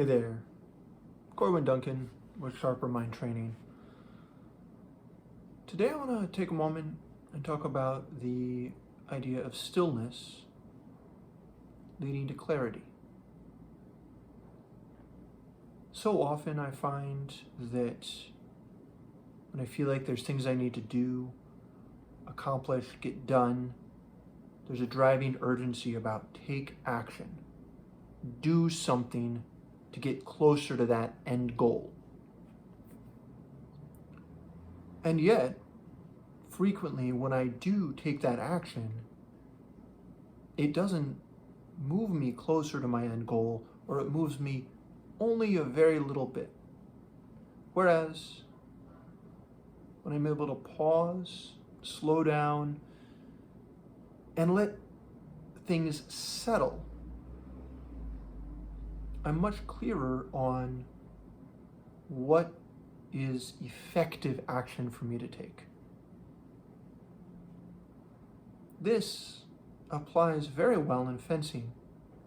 Hey there, Corwin Duncan with Sharper Mind Training. Today I want to take a moment and talk about the idea of stillness leading to clarity. So often I find that when I feel like there's things I need to do, accomplish, get done, there's a driving urgency about take action, do something to get closer to that end goal. And yet, frequently when I do take that action, it doesn't move me closer to my end goal, or it moves me only a very little bit. Whereas, when I'm able to pause, slow down, and let things settle, I'm much clearer on what is effective action for me to take. This applies very well in fencing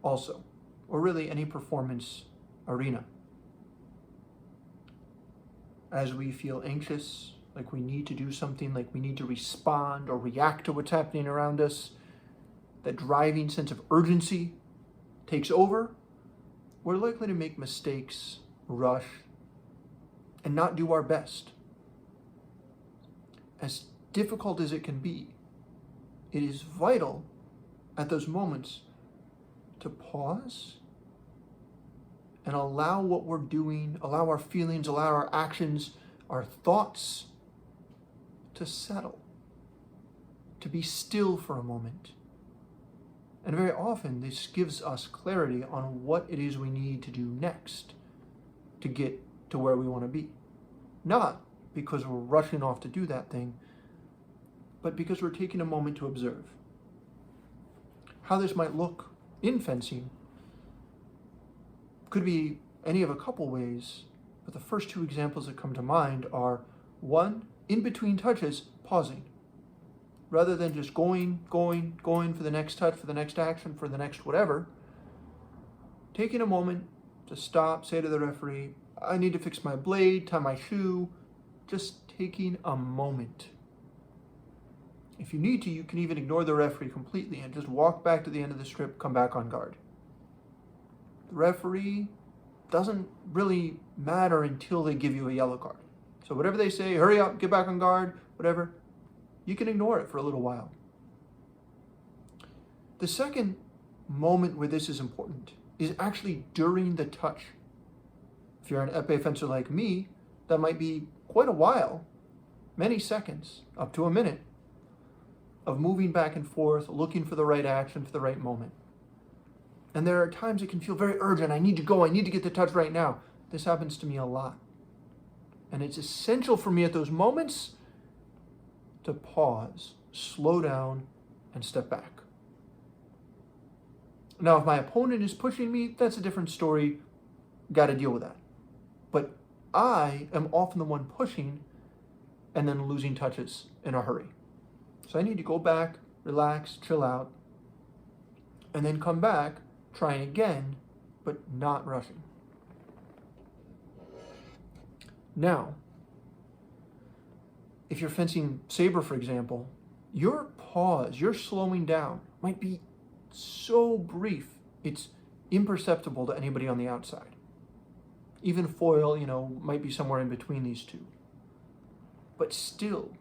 also, or really any performance arena. As we feel anxious, like we need to do something, like we need to respond or react to what's happening around us, that driving sense of urgency takes over, we're likely to make mistakes, rush, and not do our best. As difficult as it can be, it is vital at those moments to pause and allow what we're doing, allow our feelings, allow our actions, our thoughts to settle, to be still for a moment. And very often this gives us clarity on what it is we need to do next to get to where we want to be. Not because we're rushing off to do that thing, but because we're taking a moment to observe. How this might look in fencing could be any of a couple ways, but the first two examples that come to mind are, one, in between touches, pausing. Rather than just going for the next touch, for the next action, for the next whatever, taking a moment to stop, say to the referee, I need to fix my blade, tie my shoe, just taking a moment. If you need to, you can even ignore the referee completely and just walk back to the end of the strip, come back on guard. The referee doesn't really matter until they give you a yellow card. So whatever they say, hurry up, get back on guard, whatever, you can ignore it for a little while. The second moment where this is important is actually during the touch. If you're an épée fencer like me, that might be quite a while, many seconds, up to a minute, of moving back and forth, looking for the right action for the right moment. And there are times it can feel very urgent. I need to go, I need to get the touch right now. This happens to me a lot. And it's essential for me at those moments to pause, slow down, and step back. Now, if my opponent is pushing me, that's a different story. Got to deal with that. But I am often the one pushing and then losing touches in a hurry. So I need to go back, relax, chill out, and then come back, trying again, but not rushing. Now, if you're fencing saber, for example, your pause, your slowing down might be so brief, it's imperceptible to anybody on the outside. Even foil, might be somewhere in between these two. But still,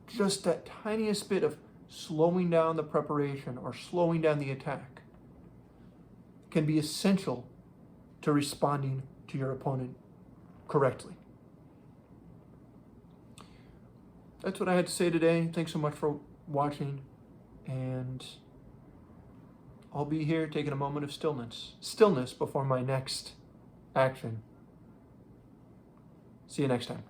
just that tiniest bit of slowing down the preparation or slowing down the attack can be essential to responding to your opponent correctly. That's what I had to say today. Thanks so much for watching, and I'll be here taking a moment of stillness before my next action. See you next time.